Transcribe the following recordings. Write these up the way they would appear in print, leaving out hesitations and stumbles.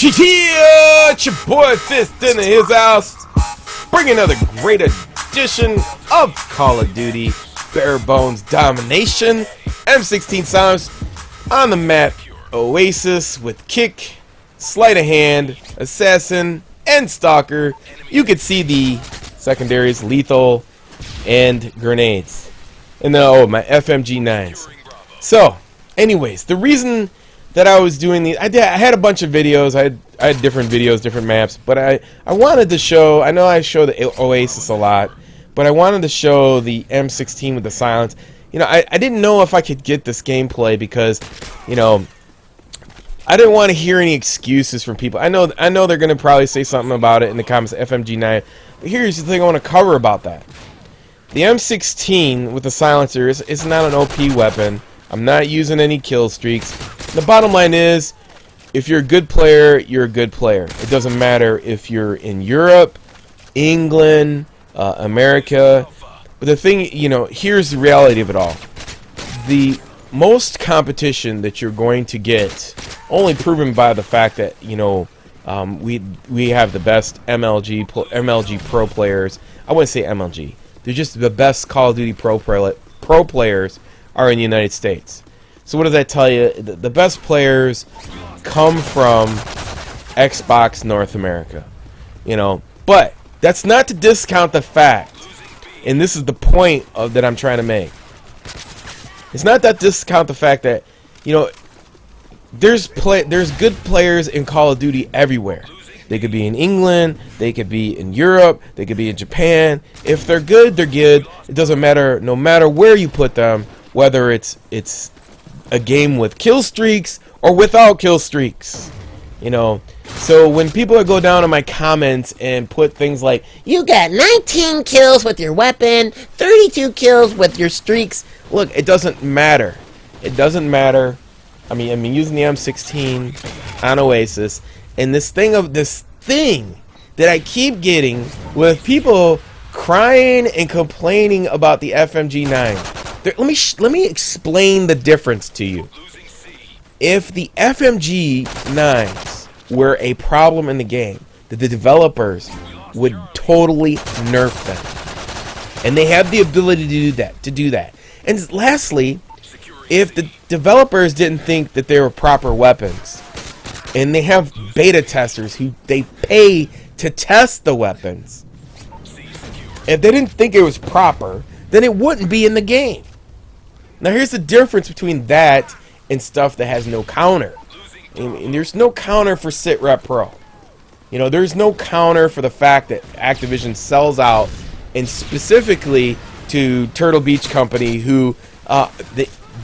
Yeah, it's your boy Fist in his house. Bring another great edition of Call of Duty Bare Bones Domination. M16 Silence on the map. Oasis with Kick, Sleight of Hand, Assassin, and Stalker. You can see the secondaries, Lethal, and Grenades. And then, my FMG9s. So, anyways, the reason that I was doing these, I had a bunch of videos. I had different videos, different maps, but I wanted to show. I know I show the Oasis a lot, but I wanted to show the M16 with the silence. You know, I didn't know if I could get this gameplay because, you know, I didn't want to hear any excuses from people. I know they're gonna probably say something about it in the comments. FMG9. But here's the thing I want to cover about that. The M16 with the silencer is not an OP weapon. I'm not using any kill streaks. The bottom line is, if you're a good player, you're a good player. It doesn't matter if you're in Europe, England, America. But the thing, you know, here's the reality of it all. The most competition that you're going to get, only proven by the fact that, you know, we have the best MLG Pro players. I wouldn't say MLG. They're just the best Call of Duty Pro players are in the United States. So what does that tell you? The best players come from Xbox North America, you know. But that's not to discount the fact, and this is the point that I'm trying to make. It's not that discount the fact that, you know, there's good players in Call of Duty everywhere. They could be in England, they could be in Europe, they could be in Japan. If they're good, they're good. It doesn't matter, no matter where you put them, whether it's a game with kill streaks or without kill streaks, you know. So when people go down in my comments and put things like, you got 19 kills with your weapon, 32 kills with your streaks, look, it doesn't matter. It doesn't matter. I mean using the M16 on Oasis, and this thing that I keep getting with people crying and complaining about the FMG9. Let me explain the difference to you. If the FMG9s were a problem in the game, the developers would totally nerf them, and they have the ability to do that. And lastly, if the developers didn't think that they were proper weapons, and they have beta testers who they pay to test the weapons, if they didn't think it was proper, then it wouldn't be in the game. Now here's the difference between that and stuff that has no counter. And there's no counter for SitRep Pro. You know, there's no counter for the fact that Activision sells out, and specifically to Turtle Beach Company, who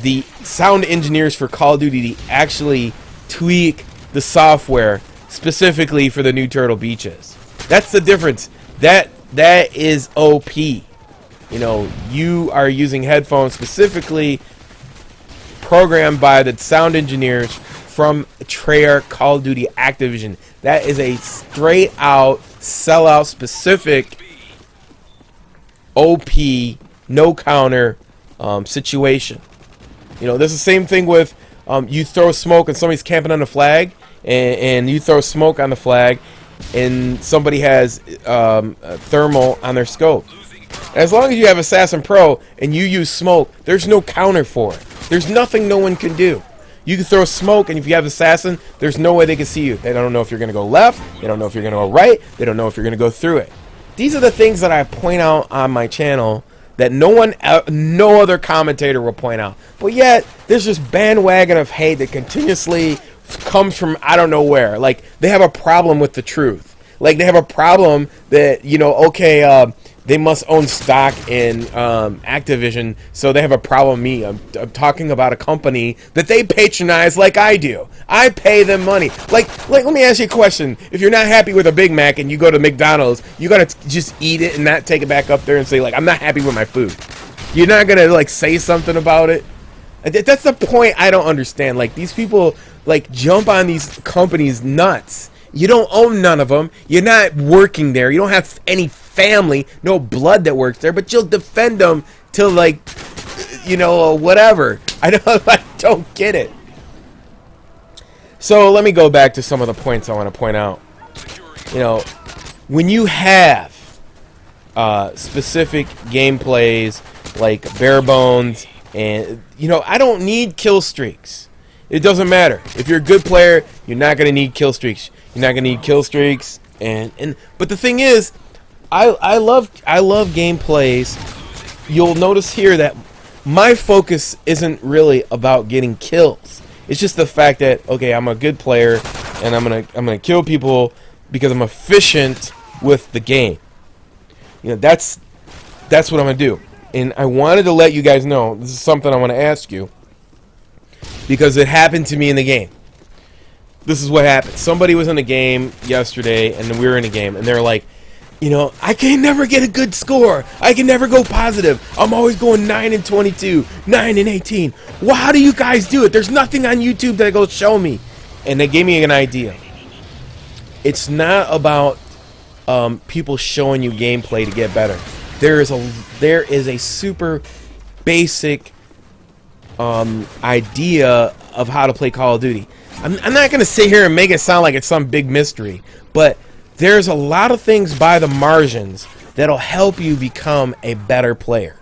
the sound engineers for Call of Duty actually tweak the software specifically for the new Turtle Beaches. That's the difference. That is OP. You know, you are using headphones specifically programmed by the sound engineers from Treyarch Call of Duty Activision. That is a straight out sellout specific OP no counter situation. You know, there's the same thing with you throw smoke and somebody's camping on the flag, and you throw smoke on the flag, and somebody has thermal on their scope. As long as you have Assassin Pro and you use smoke, there's no counter for it. There's nothing no one can do. You can throw smoke, and if you have Assassin, there's no way they can see you. They don't know if you're going to go left. They don't know if you're going to go right. They don't know if you're going to go through it. These are the things that I point out on my channel that no other commentator will point out. But yet, there's this bandwagon of hate that continuously comes from I don't know where. Like, they have a problem with the truth. Like, they have a problem that, you know, okay, they must own stock in Activision, so they have a problem with me. I'm talking about a company that they patronize like I do. I pay them money. Like, let me ask you a question. If you're not happy with a Big Mac and you go to McDonald's, you gotta just eat it and not take it back up there and say, like, I'm not happy with my food. You're not gonna, like, say something about it? That's the point I don't understand. Like, these people, like, jump on these companies nuts. You don't own none of them. You're not working there. You don't have any family, no blood that works there, but you'll defend them till, like, you know, whatever. I don't get it. So let me go back to some of the points I want to point out. You know, when you have specific gameplays like bare bones, and you know, I don't need kill streaks. It doesn't matter. If you're a good player, you're not gonna need kill streaks. You're not gonna need kill streaks, and but the thing is, I love gameplays. You'll notice here that my focus isn't really about getting kills. It's just the fact that, okay, I'm a good player and I'm gonna kill people because I'm efficient with the game. You know, that's what I'm gonna do. And I wanted to let you guys know, this is something I want to ask you, because it happened to me in the game. This is what happened. Somebody was in a game yesterday, and we were in a game, and they're like, you know, I can never get a good score. I can never go positive. I'm always going 9 and 22, 9 and 18. Well, how do you guys do it? There's nothing on YouTube that goes show me. And they gave me an idea. It's not about people showing you gameplay to get better. There is a super basic idea of how to play Call of Duty. I'm not going to sit here and make it sound like it's some big mystery, but there's a lot of things by the margins that'll help you become a better player.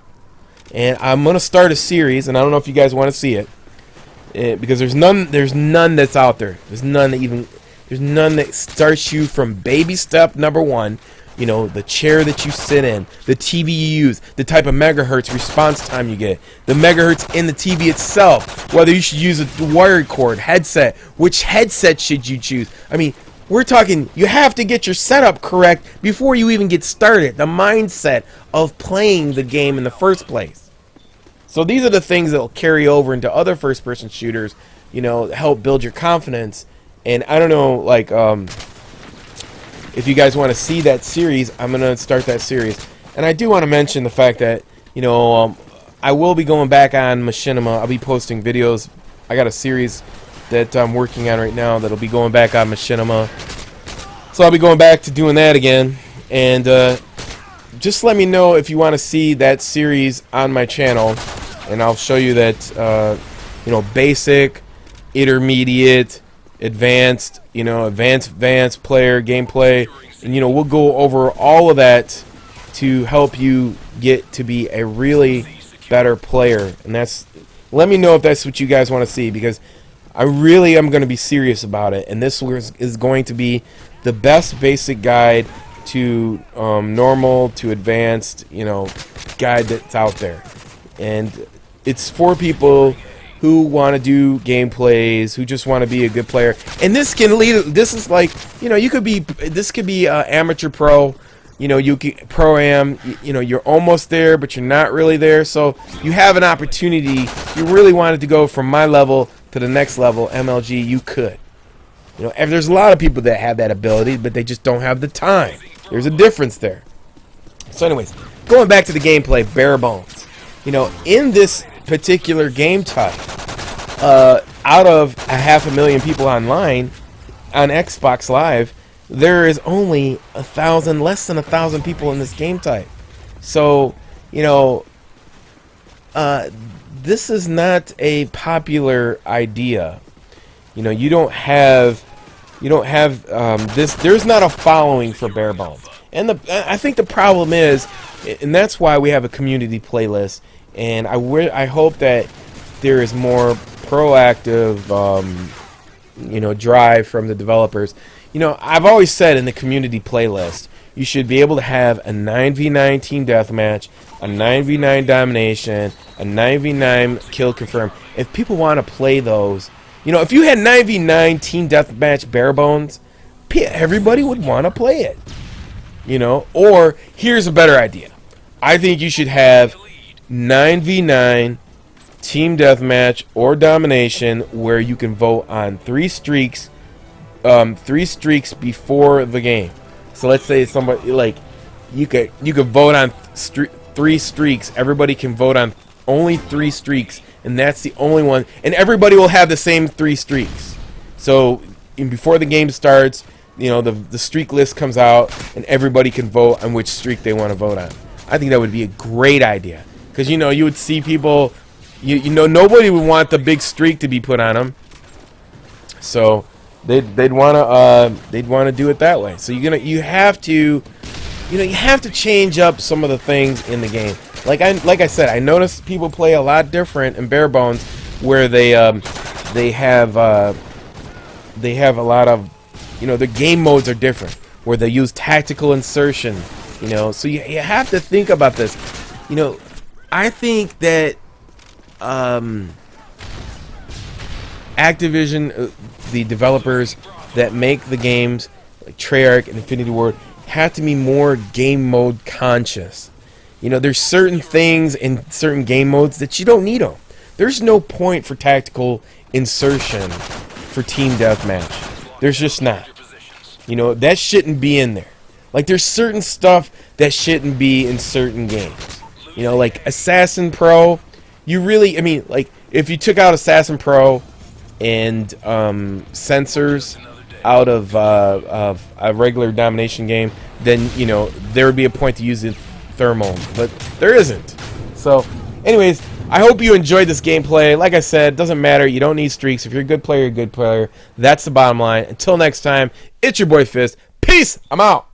And I'm going to start a series, and I don't know if you guys want to see it, because there's none that's out there. There's none that starts you from baby step number 1. You know, the chair that you sit in, the TV you use, the type of megahertz response time you get, the megahertz in the TV itself, whether you should use a wired cord, headset, which headset should you choose. I mean, we're talking, you have to get your setup correct before you even get started. The mindset of playing the game in the first place. So these are the things that will carry over into other first-person shooters, you know, help build your confidence. And I don't know, like, if you guys want to see that series, I'm going to start that series. And I do want to mention the fact that, you know, I will be going back on Machinima. I'll be posting videos. I got a series that I'm working on right now that'll be going back on Machinima. So I'll be going back to doing that again. And just let me know if you want to see that series on my channel. And I'll show you that, you know, basic, intermediate, advanced, you know, advanced player gameplay, and you know, we'll go over all of that to help you get to be a really better player. And that's, let me know if that's what you guys want to see, because I really am going to be serious about it. And this is going to be the best basic guide to normal to advanced, you know, guide that's out there. And it's for people who want to do gameplays, who just want to be a good player. And this can lead, this is like, you know, you could be, this could be amateur pro, you know, you could pro-am, you know, you're almost there, but you're not really there. So you have an opportunity. If you really wanted to go from my level to the next level, MLG, you could. You know, and there's a lot of people that have that ability, but they just don't have the time. There's a difference there. So anyways, going back to the gameplay, bare bones. You know, in this particular game type, out of 500,000 people online on Xbox Live, there is only 1,000, less than 1,000 people in this game type. So, you know, this is not a popular idea. You know, you don't have this. There's not a following for bare bones, and I think the problem is, and that's why we have a community playlist. And I hope that there is more proactive, you know, drive from the developers. You know, I've always said in the community playlist, you should be able to have a 9v9 team deathmatch, a 9v9 domination, a 9v9 kill confirm. If people want to play those, you know, if you had 9v9 team deathmatch bare bones, everybody would want to play it. You know, or here's a better idea. I think you should have 9v9 team deathmatch or domination, where you can vote on 3 streaks before the game. So let's say somebody, like, you could vote on 3 streaks. Everybody can vote on only 3 streaks, and that's the only one, and everybody will have the same 3 streaks. So before the game starts, you know, the streak list comes out, and everybody can vote on which streak they want to vote on. I think that would be a great idea. Because, you know, you would see people, you know, nobody would want the big streak to be put on them. So they'd wanna do it that way. So you have to change up some of the things in the game. Like I said, I noticed people play a lot different in Bare Bones, where they have a lot of, the game modes are different, where they use tactical insertion. So you have to think about this. I think that Activision, the developers that make the games like Treyarch and Infinity Ward, have to be more game mode conscious. There's certain things in certain game modes that you don't need them. There's no point for tactical insertion for team deathmatch. There's just not. That shouldn't be in there. Like, there's certain stuff that shouldn't be in certain games. Like Assassin Pro, like, if you took out Assassin Pro and sensors out of a regular domination game, then there would be a point to use the thermal, but there isn't. So anyways, I hope you enjoyed this gameplay. Like I said, it doesn't matter, you don't need streaks. If you're a good player, you're a good player. That's the bottom line. Until next time, it's your boy Fist. Peace. I'm out.